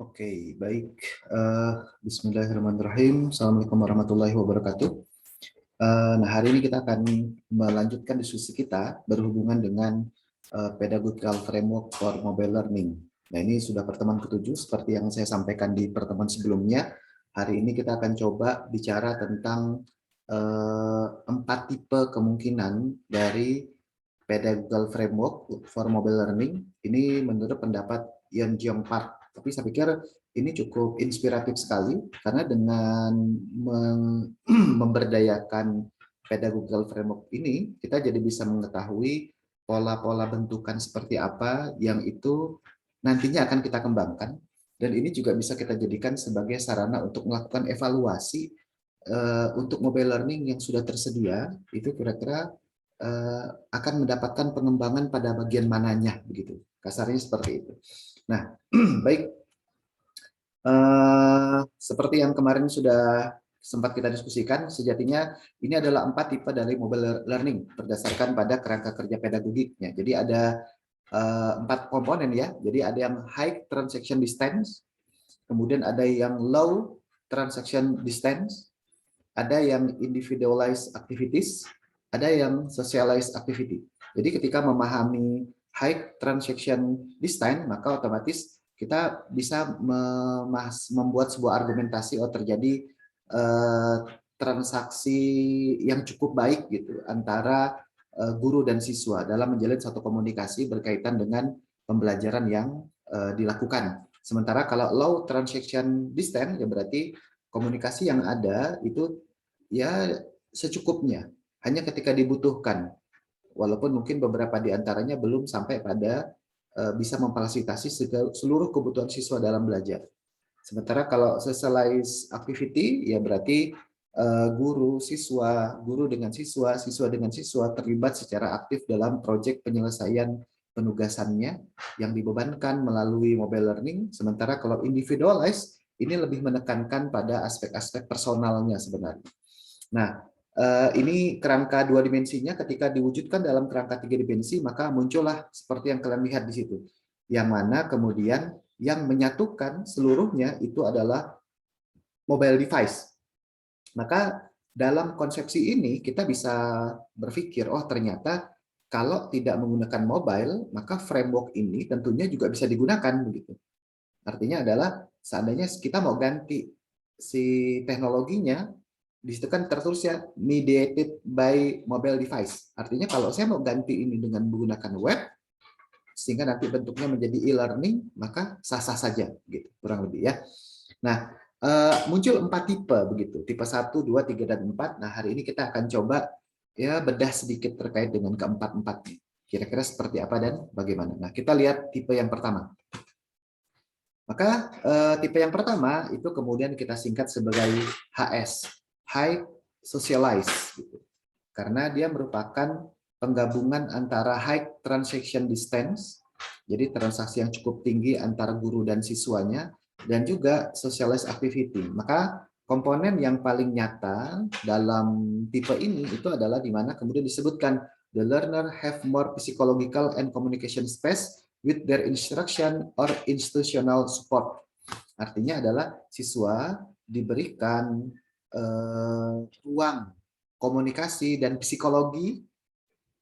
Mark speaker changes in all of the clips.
Speaker 1: Oke, baik. Bismillahirrahmanirrahim. Assalamualaikum warahmatullahi wabarakatuh. Nah, hari ini kita akan melanjutkan diskusi kita berhubungan dengan pedagogical framework for mobile learning. Nah, ini sudah pertemuan ketujuh seperti yang saya sampaikan di pertemuan sebelumnya. Hari ini kita akan coba bicara tentang 4 tipe kemungkinan dari pedagogical framework for mobile learning. Ini menurut pendapat Yeon Jeong Park. Tapi saya pikir ini cukup inspiratif sekali karena dengan memberdayakan pedagogical framework ini, kita jadi bisa mengetahui pola-pola bentukan seperti apa yang itu nantinya akan kita kembangkan. Dan ini juga bisa kita jadikan sebagai sarana untuk melakukan evaluasi untuk mobile learning yang sudah tersedia, itu kira-kira akan mendapatkan pengembangan pada bagian mananya, begitu. Kasarnya seperti itu. Nah, baik. Seperti yang kemarin sudah sempat kita diskusikan, sejatinya ini adalah 4 tipe dari mobile learning berdasarkan pada kerangka kerja pedagogiknya. Jadi ada 4 komponen ya. Jadi ada yang high transaction distance, kemudian ada yang low transaction distance, ada yang individualized activities, ada yang socialized activity. Jadi ketika memahami high transaction distance, maka otomatis kita bisa membuat sebuah argumentasi terjadi transaksi yang cukup baik gitu antara guru dan siswa dalam menjalin satu komunikasi berkaitan dengan pembelajaran yang dilakukan. Sementara kalau low transaction distance ya berarti komunikasi yang ada itu ya secukupnya, hanya ketika dibutuhkan. Walaupun mungkin beberapa di antaranya belum sampai pada bisa memfasilitasi seluruh kebutuhan siswa dalam belajar. Sementara kalau socialized activity ya berarti guru dengan siswa, siswa dengan siswa terlibat secara aktif dalam proyek penyelesaian penugasannya yang dibebankan melalui mobile learning. Sementara kalau individualized ini lebih menekankan pada aspek-aspek personalnya sebenarnya. Nah, ini kerangka 2 dimensinya ketika diwujudkan dalam kerangka 3 dimensi, maka muncullah seperti yang kalian lihat di situ. Yang mana kemudian yang menyatukan seluruhnya itu adalah mobile device. Maka dalam konsepsi ini kita bisa berpikir, oh ternyata kalau tidak menggunakan mobile, maka framework ini tentunya juga bisa digunakan begitu. Artinya adalah seandainya kita mau ganti si teknologinya, di situ kan tertulis ya mediated by mobile device. Artinya kalau saya mau ganti ini dengan menggunakan web, sehingga nanti bentuknya menjadi e-learning, maka sah-sah saja, gitu kurang lebih ya. Nah, muncul 4 tipe begitu, tipe 1, 2, 3, dan 4. Nah, hari ini kita akan coba ya bedah sedikit terkait dengan keempat-empatnya. Kira-kira seperti apa dan bagaimana. Nah, kita lihat tipe yang pertama. Maka tipe yang pertama itu kemudian kita singkat sebagai HS, High Socialized, gitu. Karena dia merupakan penggabungan antara high transaction distance, jadi transaksi yang cukup tinggi antara guru dan siswanya, dan juga socialized activity. Maka komponen yang paling nyata dalam tipe ini itu adalah di mana kemudian disebutkan the learner have more psychological and communication space with their instruction or institutional support. Artinya adalah siswa diberikan ruang komunikasi dan psikologi.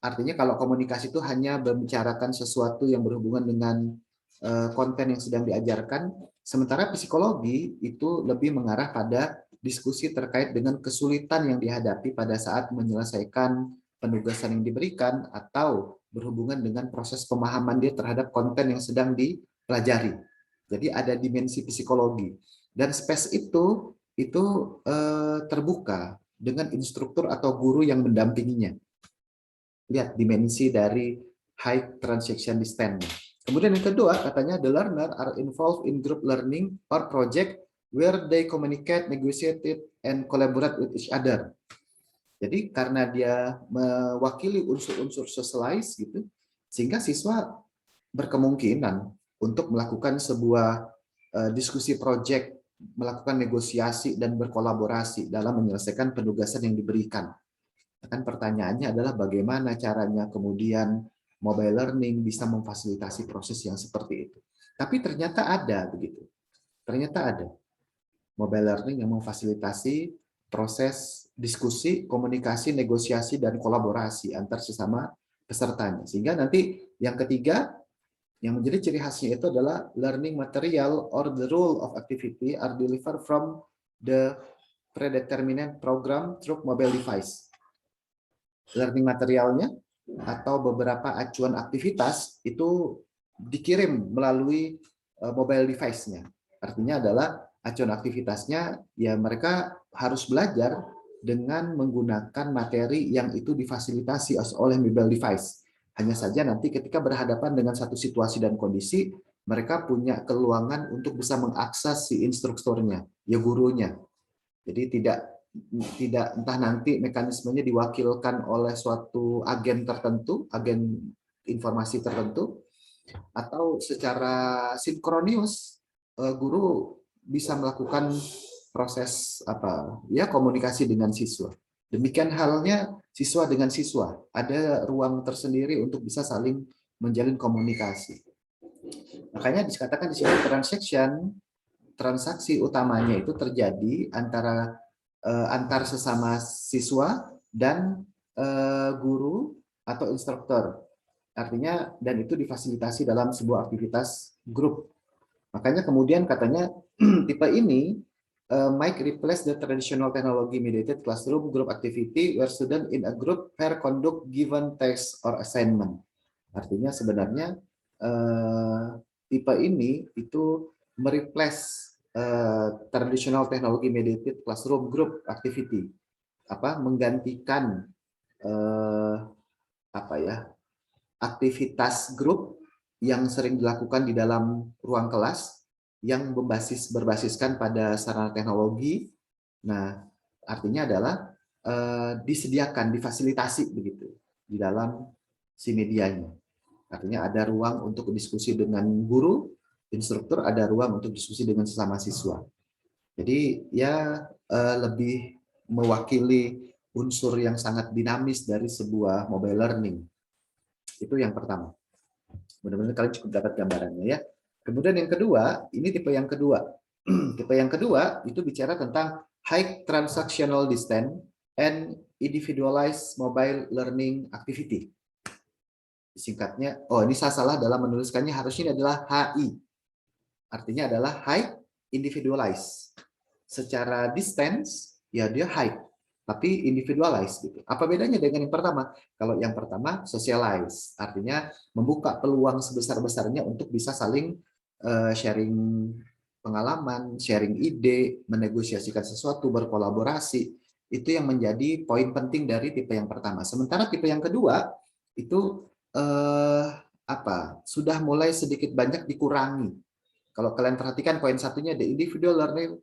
Speaker 1: Artinya kalau komunikasi itu hanya membicarakan sesuatu yang berhubungan dengan konten yang sedang diajarkan, sementara psikologi itu lebih mengarah pada diskusi terkait dengan kesulitan yang dihadapi pada saat menyelesaikan penugasan yang diberikan atau berhubungan dengan proses pemahaman dia terhadap konten yang sedang dipelajari. Jadi ada dimensi psikologi dan space itu terbuka dengan instruktur atau guru yang mendampinginya. Lihat dimensi dari high transaction distance. Kemudian yang kedua katanya the learner are involved in group learning or project where they communicate, negotiate, and collaborate with each other. Jadi karena dia mewakili unsur-unsur socialize gitu, sehingga siswa berkemungkinan untuk melakukan sebuah diskusi project, melakukan negosiasi dan berkolaborasi dalam menyelesaikan penugasan yang diberikan. Kan pertanyaannya adalah bagaimana caranya kemudian mobile learning bisa memfasilitasi proses yang seperti itu. Tapi ternyata ada begitu. Ternyata ada mobile learning yang memfasilitasi proses diskusi, komunikasi, negosiasi, dan kolaborasi antar sesama pesertanya. Sehingga nanti yang ketiga, yang menjadi ciri khasnya itu adalah learning material or the rule of activity are delivered from the predetermined program through mobile device. Learning materialnya atau beberapa acuan aktivitas itu dikirim melalui mobile device-nya. Artinya adalah acuan aktivitasnya ya mereka harus belajar dengan menggunakan materi yang itu difasilitasi oleh mobile device. Hanya saja nanti ketika berhadapan dengan satu situasi dan kondisi, mereka punya keluangan untuk bisa mengakses si instrukturnya, ya gurunya. Jadi tidak entah nanti mekanismenya diwakilkan oleh suatu agen tertentu, agen informasi tertentu, atau secara sinkronius guru bisa melakukan proses komunikasi dengan siswa. Demikian halnya siswa dengan siswa, ada ruang tersendiri untuk bisa saling menjalin komunikasi. Makanya dikatakan di sini transaksi utamanya itu terjadi antar sesama siswa dan guru atau instruktur. Artinya, dan itu difasilitasi dalam sebuah aktivitas grup. Makanya kemudian katanya tipe ini might replace the traditional technology mediated classroom group activity where student in a group pair conduct given task or assignment. Artinya sebenarnya tipe ini itu mereplace traditional technology mediated classroom group activity, menggantikan aktivitas grup yang sering dilakukan di dalam ruang kelas yang berbasiskan pada sarana teknologi. Nah, artinya adalah disediakan, difasilitasi begitu di dalam si medianya. Artinya ada ruang untuk diskusi dengan guru, instruktur, ada ruang untuk diskusi dengan sesama siswa. Jadi ya lebih mewakili unsur yang sangat dinamis dari sebuah mobile learning. Itu yang pertama. Mudah-mudahan kalian cukup dapat gambarannya ya. Kemudian yang kedua, ini tipe yang kedua. Tipe yang kedua itu bicara tentang high transactional distance and individualized mobile learning activity. Singkatnya, ini saya salah dalam menuliskannya, harusnya ini adalah HI. Artinya adalah high individualized. Secara distance, ya dia high, tapi individualized gitu. Apa bedanya dengan yang pertama? Kalau yang pertama socialize, artinya membuka peluang sebesar-besarnya untuk bisa saling sharing pengalaman, sharing ide, menegosiasikan sesuatu, berkolaborasi. Itu yang menjadi poin penting dari tipe yang pertama. Sementara tipe yang kedua itu sudah mulai sedikit banyak dikurangi. Kalau kalian perhatikan poin satunya, the individual learner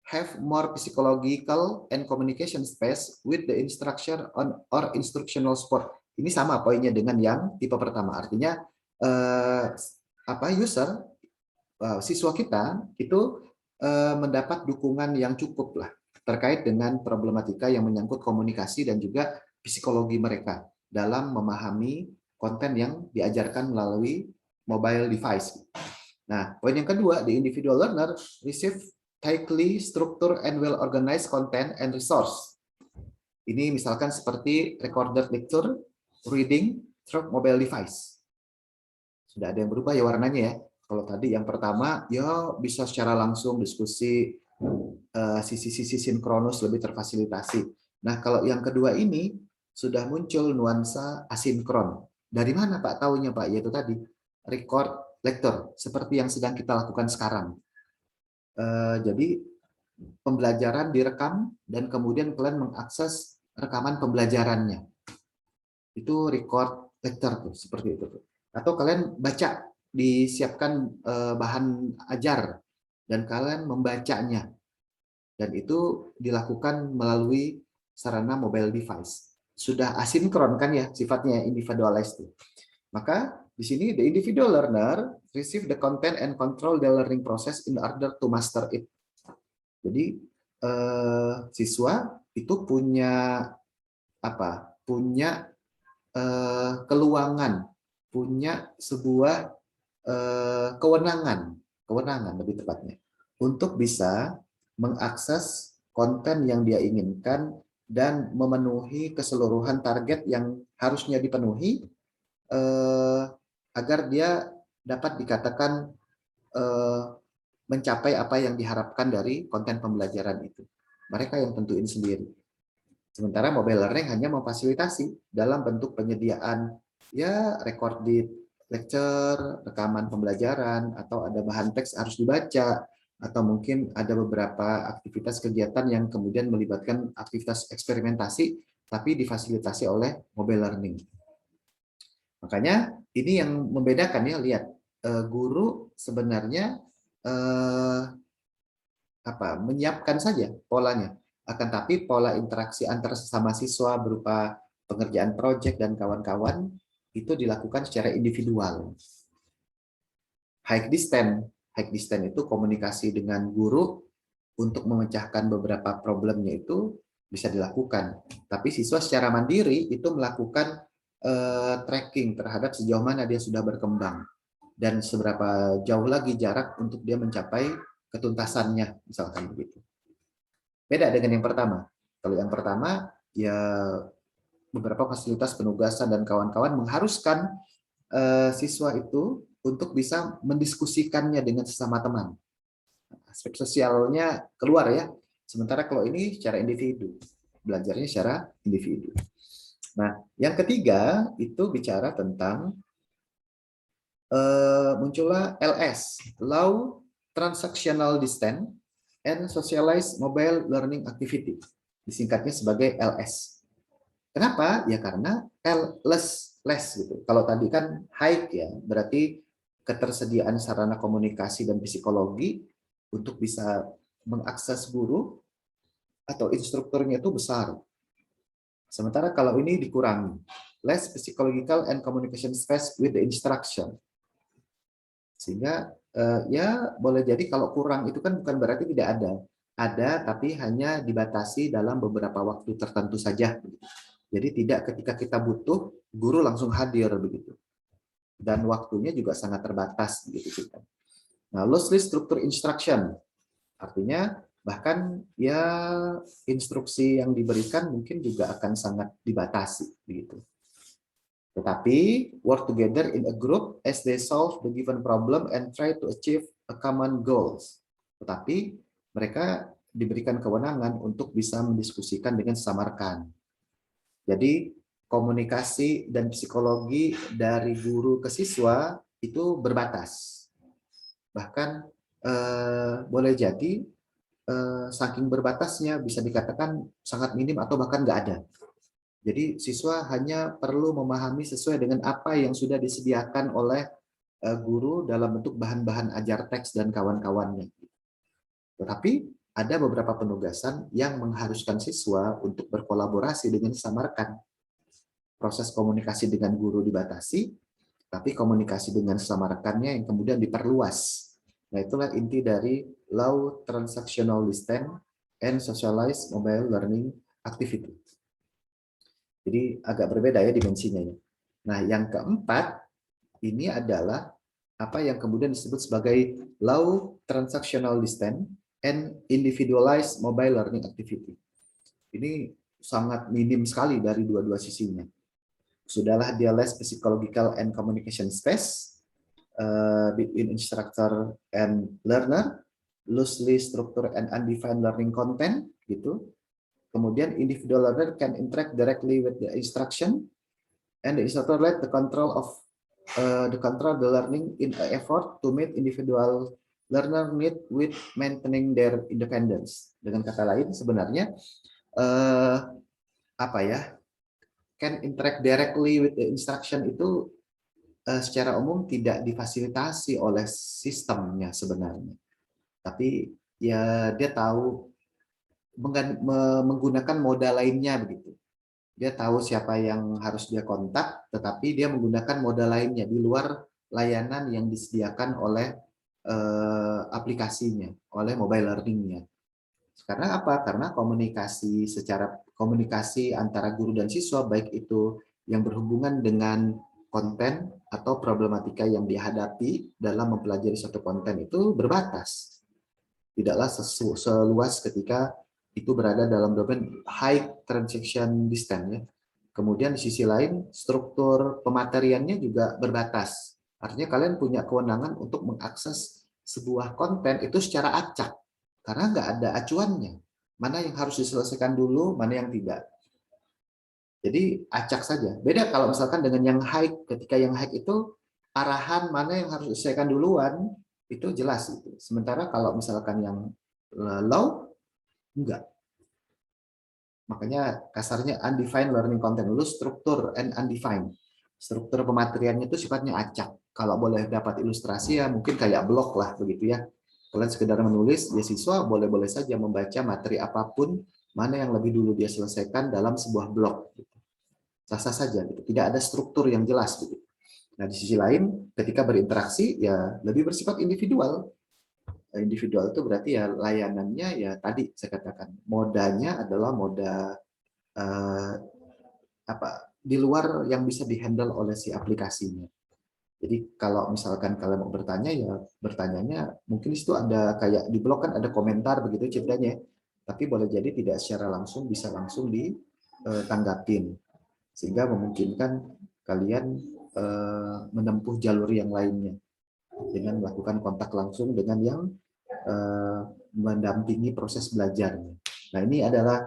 Speaker 1: have more psychological and communication space with the instruction on or instructional support. Ini sama poinnya dengan yang tipe pertama. Artinya siswa kita itu mendapat dukungan yang cukup lah terkait dengan problematika yang menyangkut komunikasi dan juga psikologi mereka dalam memahami konten yang diajarkan melalui mobile device. Nah, poin yang kedua, the individual learner receive tightly structured and well-organized content and resource. Ini misalkan seperti recorded lecture, reading through mobile device. Sudah ada yang berubah ya warnanya ya. Kalau tadi yang pertama, ya bisa secara langsung diskusi, sisi-sisi sinkronus lebih terfasilitasi. Nah, kalau yang kedua ini, sudah muncul nuansa asinkron. Dari mana Pak tahunya Pak? Yaitu tadi, record lecture, seperti yang sedang kita lakukan sekarang. Jadi pembelajaran direkam dan kemudian kalian mengakses rekaman pembelajarannya. Itu record lecture tuh, seperti itu tuh. Atau kalian baca, disiapkan bahan ajar dan kalian membacanya. Dan itu dilakukan melalui sarana mobile device. Sudah asinkron kan ya sifatnya individualized tuh. Maka di sini the individual learner receive the content and control the learning process in order to master it. Jadi siswa itu punya keluangan, punya sebuah kewenangan lebih tepatnya untuk bisa mengakses konten yang dia inginkan dan memenuhi keseluruhan target yang harusnya dipenuhi agar dia dapat dikatakan mencapai apa yang diharapkan dari konten pembelajaran itu. Mereka yang tentuin sendiri. Sementara mobile learning hanya memfasilitasi dalam bentuk penyediaan ya recorded lecture, rekaman pembelajaran, atau ada bahan teks harus dibaca, atau mungkin ada beberapa aktivitas kegiatan yang kemudian melibatkan aktivitas eksperimentasi, tapi difasilitasi oleh mobile learning. Makanya ini yang membedakan ya, lihat guru sebenarnya menyiapkan saja polanya, akan tapi pola interaksi antar sesama siswa berupa pengerjaan proyek dan kawan-kawan itu dilakukan secara individual. High distance itu komunikasi dengan guru untuk memecahkan beberapa problemnya itu bisa dilakukan. Tapi siswa secara mandiri itu melakukan tracking terhadap sejauh mana dia sudah berkembang dan seberapa jauh lagi jarak untuk dia mencapai ketuntasannya, misalkan begitu. Beda dengan yang pertama. Kalau yang pertama, ya beberapa fasilitas penugasan dan kawan-kawan mengharuskan siswa itu untuk bisa mendiskusikannya dengan sesama teman. Aspek sosialnya keluar ya. Sementara kalau ini secara individu, belajarnya secara individu. Nah, yang ketiga itu bicara tentang muncullah LS, Low Transactional Distance and Socialized Mobile Learning Activity. Disingkatnya sebagai LS. Kenapa? Ya karena less gitu. Kalau tadi kan high ya, berarti ketersediaan sarana komunikasi dan psikologi untuk bisa mengakses guru atau instrukturnya itu besar. Sementara kalau ini dikurangi, less psychological and communication space with the instruction. Sehingga ya boleh jadi kalau kurang itu kan bukan berarti tidak ada. Ada, tapi hanya dibatasi dalam beberapa waktu tertentu saja. Jadi tidak ketika kita butuh, guru langsung hadir begitu. Dan waktunya juga sangat terbatas begitu. Nah, loosely structure instruction artinya bahkan ya instruksi yang diberikan mungkin juga akan sangat dibatasi begitu. Tetapi work together in a group as they solve the given problem and try to achieve a common goals. Tetapi mereka diberikan kewenangan untuk bisa mendiskusikan dengan sesama rekan. Jadi komunikasi dan psikologi dari guru ke siswa itu berbatas. Bahkan boleh jadi saking berbatasnya bisa dikatakan sangat minim atau bahkan nggak ada. Jadi siswa hanya perlu memahami sesuai dengan apa yang sudah disediakan oleh guru dalam bentuk bahan-bahan ajar teks dan kawan-kawannya. Tetapi ada beberapa penugasan yang mengharuskan siswa untuk berkolaborasi dengan sesama rekan. Proses komunikasi dengan guru dibatasi, tapi komunikasi dengan sesama rekannya yang kemudian diperluas. Nah, itulah inti dari Low Transactional Distance and Socialized Mobile Learning Activity. Jadi agak berbeda ya dimensinya. Nah, yang keempat ini adalah apa yang kemudian disebut sebagai Low Transactional Distance and Individualized Mobile Learning Activity. Ini sangat minim sekali dari dua-dua sisinya. Sudahlah dia less psychological and communication space between instructor and learner, loosely structured and undefined learning content, gitu. Kemudian individual learner can interact directly with the instruction, and the instructor let the control the learning in an effort to meet individual learner need with maintaining their independence. Dengan kata lain, sebenarnya can interact directly with the instruction itu secara umum tidak difasilitasi oleh sistemnya sebenarnya. Tapi ya dia tahu menggunakan moda lainnya begitu. Dia tahu siapa yang harus dia kontak, tetapi dia menggunakan moda lainnya di luar layanan yang disediakan oleh aplikasinya, oleh mobile learning-nya. Karena apa? Karena komunikasi antara guru dan siswa, baik itu yang berhubungan dengan konten atau problematika yang dihadapi dalam mempelajari suatu konten itu berbatas. tidaklah seluas ketika itu berada dalam domain high transaction distance ya. Kemudian di sisi lain struktur pemateriannya juga berbatas. Artinya kalian punya kewenangan untuk mengakses sebuah konten itu secara acak karena nggak ada acuannya. Mana yang harus diselesaikan dulu, mana yang tidak. Jadi acak saja. Beda kalau misalkan dengan yang high, ketika yang high itu arahan mana yang harus diselesaikan duluan, itu jelas. Gitu. Sementara kalau misalkan yang low, enggak. Makanya kasarnya undefined learning content. Dulu struktur and undefined. Struktur pemateriannya itu sifatnya acak. Kalau boleh dapat ilustrasi ya mungkin kayak blog lah begitu ya. Kalian sekedar menulis, ya siswa boleh-boleh saja membaca materi apapun, mana yang lebih dulu dia selesaikan dalam sebuah blog. Sah-sah saja, gitu. Tidak ada struktur yang jelas. Gitu. Nah, di sisi lain, ketika berinteraksi, ya lebih bersifat individual. Individual itu berarti ya layanannya ya tadi saya katakan modanya adalah moda eh, apa di luar yang bisa dihandle oleh si aplikasinya. Jadi kalau misalkan kalian mau bertanya ya bertanyanya mungkin itu ada kayak di blog kan ada komentar begitu ceritanya, tapi boleh jadi tidak secara langsung bisa langsung ditanggapin sehingga memungkinkan kalian menempuh jalur yang lainnya dengan melakukan kontak langsung dengan yang mendampingi proses belajarnya. Nah ini adalah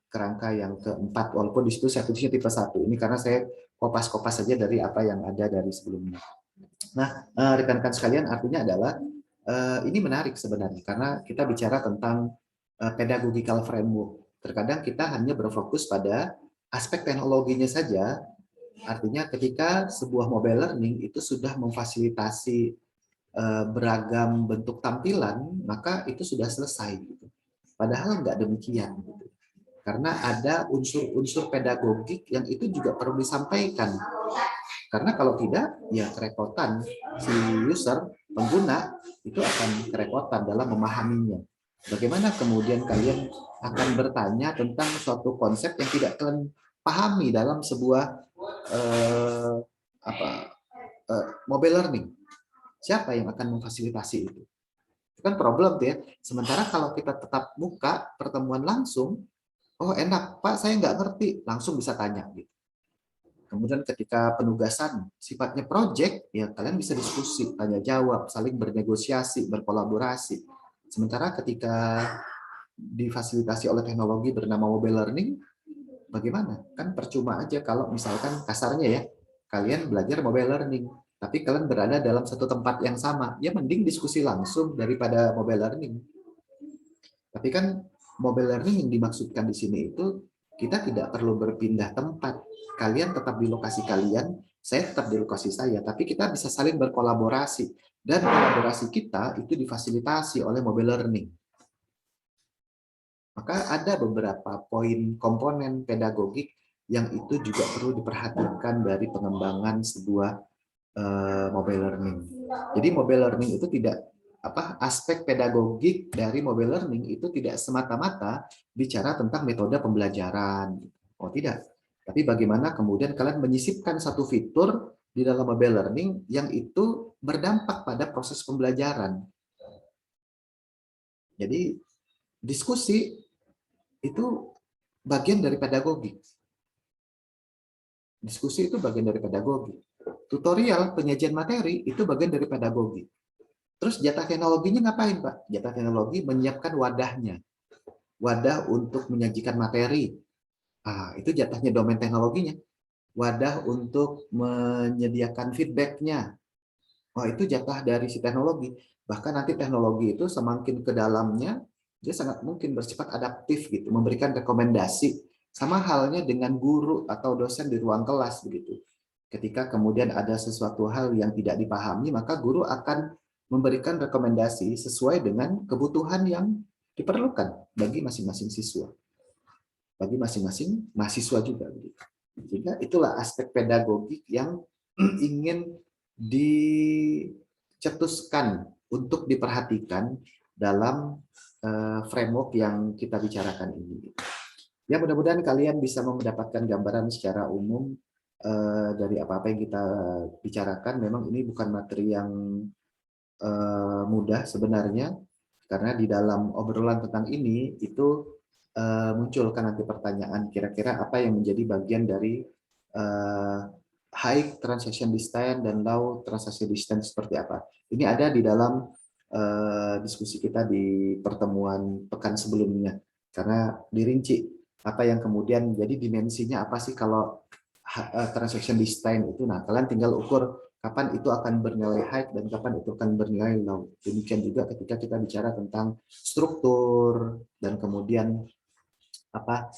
Speaker 1: kerangka yang keempat, walaupun di situ saya tulisnya tipe 1. Ini karena saya kopas-kopas saja dari apa yang ada dari sebelumnya. Nah, rekan-rekan sekalian, artinya adalah ini menarik sebenarnya karena kita bicara tentang pedagogical framework. Terkadang kita hanya berfokus pada aspek teknologinya saja. Artinya ketika sebuah mobile learning itu sudah memfasilitasi beragam bentuk tampilan, maka itu sudah selesai. Gitu. Padahal nggak demikian. Gitu. Karena ada unsur-unsur pedagogik yang itu juga perlu disampaikan. Karena kalau tidak, ya kerepotan si user, pengguna, itu akan kerepotan dalam memahaminya. Bagaimana kemudian kalian akan bertanya tentang suatu konsep yang tidak kalian pahami dalam sebuah mobile learning? Siapa yang akan memfasilitasi itu? Itu kan problem tuh ya. Sementara kalau kita tetap muka pertemuan langsung, oh enak Pak, saya nggak ngerti, langsung bisa tanya gitu. Kemudian ketika penugasan sifatnya project, ya kalian bisa diskusi, tanya jawab, saling bernegosiasi, berkolaborasi. Sementara ketika difasilitasi oleh teknologi bernama mobile learning, bagaimana? Kan percuma aja kalau misalkan kasarnya ya, kalian belajar mobile learning, tapi kalian berada dalam satu tempat yang sama, ya mending diskusi langsung daripada mobile learning. Tapi kan mobile learning yang dimaksudkan di sini itu kita tidak perlu berpindah tempat. Kalian tetap di lokasi kalian, saya tetap di lokasi saya, tapi kita bisa saling berkolaborasi. Dan kolaborasi kita itu difasilitasi oleh mobile learning. Maka ada beberapa poin komponen pedagogik yang itu juga perlu diperhatikan dari pengembangan sebuah mobile learning. Jadi mobile learning itu tidak aspek pedagogik dari mobile learning itu tidak semata-mata bicara tentang metode pembelajaran. Oh tidak. Tapi bagaimana kemudian kalian menyisipkan satu fitur di dalam mobile learning yang itu berdampak pada proses pembelajaran. Jadi diskusi itu bagian dari pedagogi. Diskusi itu bagian dari pedagogi. Tutorial, penyajian materi, itu bagian dari pedagogi. Terus jatah teknologinya ngapain, Pak? Jatah teknologi menyiapkan wadahnya. Wadah untuk menyajikan materi. Ah, itu jatahnya domain teknologinya. Wadah untuk menyediakan feedback-nya. Oh, itu jatah dari si teknologi. Bahkan nanti teknologi itu semakin ke dalamnya, dia sangat mungkin bersifat adaptif gitu, memberikan rekomendasi. Sama halnya dengan guru atau dosen di ruang kelas begitu. Ketika kemudian ada sesuatu hal yang tidak dipahami, maka guru akan memberikan rekomendasi sesuai dengan kebutuhan yang diperlukan bagi masing-masing siswa. Bagi masing-masing mahasiswa juga. Sehingga itulah aspek pedagogik yang ingin dicetuskan untuk diperhatikan dalam framework yang kita bicarakan ini. Ya mudah-mudahan kalian bisa mendapatkan gambaran secara umum dari apa-apa yang kita bicarakan. Memang ini bukan materi yang mudah sebenarnya, Karena di dalam obrolan tentang ini itu munculkan nanti pertanyaan kira-kira apa yang menjadi bagian dari high transaction distance dan low transaction distance seperti apa. Ini ada di dalam diskusi kita di pertemuan pekan sebelumnya, karena dirinci apa yang kemudian jadi dimensinya apa sih kalau transaction distance itu. Nah, kalian tinggal ukur kapan itu akan bernilai high dan kapan itu akan bernilai low. Demikian juga ketika kita bicara tentang struktur dan kemudian apa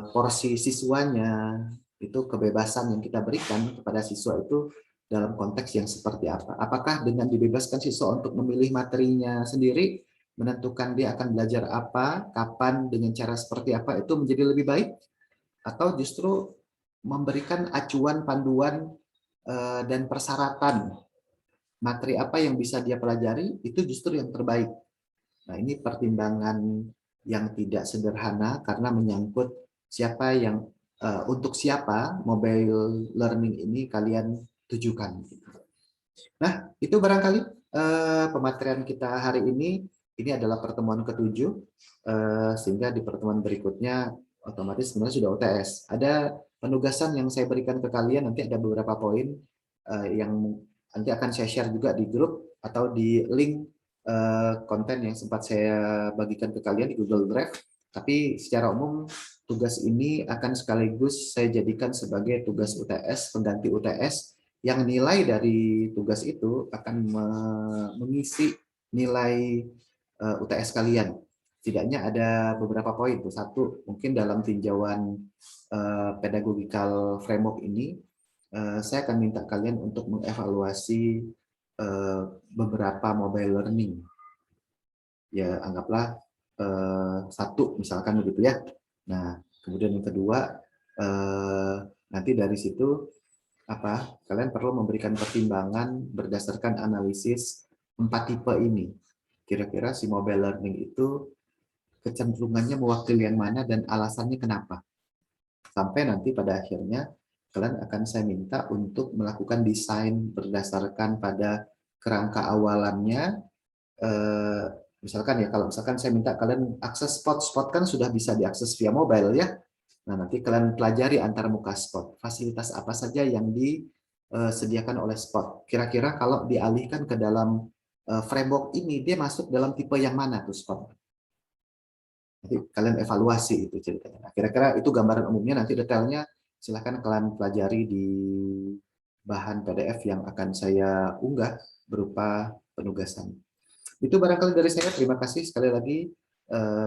Speaker 1: porsi siswanya, itu kebebasan yang kita berikan kepada siswa itu dalam konteks yang seperti apa. Apakah dengan dibebaskan siswa untuk memilih materinya sendiri, menentukan dia akan belajar apa, kapan, dengan cara seperti apa, itu menjadi lebih baik, atau justru memberikan acuan, panduan, dan persyaratan materi apa yang bisa dia pelajari, itu justru yang terbaik. Nah, ini pertimbangan yang tidak sederhana karena menyangkut siapa yang untuk siapa mobile learning ini kalian tujukan. Nah, itu barangkali pematerian kita hari ini. Ini adalah pertemuan ke-7, sehingga di pertemuan berikutnya otomatis sebenarnya sudah UTS. Ada penugasan yang saya berikan ke kalian, nanti ada beberapa poin yang nanti akan saya share juga di grup atau di link konten yang sempat saya bagikan ke kalian di Google Drive. Tapi secara umum tugas ini akan sekaligus saya jadikan sebagai tugas UTS, pengganti UTS, yang nilai dari tugas itu akan mengisi nilai UTS kalian. Setidaknya ada beberapa poin. Satu, mungkin dalam tinjauan pedagogical framework ini, saya akan minta kalian untuk mengevaluasi beberapa mobile learning. Ya, anggaplah satu misalkan begitu ya. Nah, kemudian yang kedua, nanti dari situ kalian perlu memberikan pertimbangan berdasarkan analisis 4 tipe ini. Kira-kira si mobile learning itu kecenderungannya mewakili yang mana dan alasannya kenapa. Sampai nanti pada akhirnya kalian akan saya minta untuk melakukan desain berdasarkan pada kerangka awalannya. Misalkan ya, kalau misalkan saya minta kalian akses spot kan sudah bisa diakses via mobile ya. Nah, nanti kalian pelajari antar muka spot, fasilitas apa saja yang disediakan oleh spot. Kira-kira kalau dialihkan ke dalam framework ini, dia masuk dalam tipe yang mana tuh spot? Nanti kalian evaluasi itu ceritanya. Nah, kira-kira itu gambaran umumnya, nanti detailnya silahkan kalian pelajari di bahan PDF yang akan saya unggah berupa penugasan. Itu barangkali dari saya. Terima kasih sekali lagi.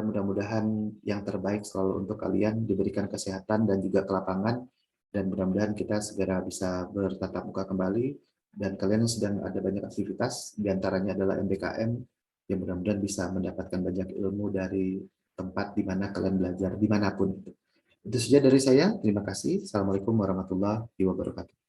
Speaker 1: Mudah-mudahan yang terbaik selalu untuk kalian, diberikan kesehatan dan juga kelapangan, dan mudah-mudahan kita segera bisa bertatap muka kembali, dan kalian yang sedang ada banyak aktivitas, diantaranya adalah MBKM, yang mudah-mudahan bisa mendapatkan banyak ilmu dari tempat di mana kalian belajar, dimanapun itu. Itu saja dari saya. Terima kasih. Assalamualaikum warahmatullahi wabarakatuh.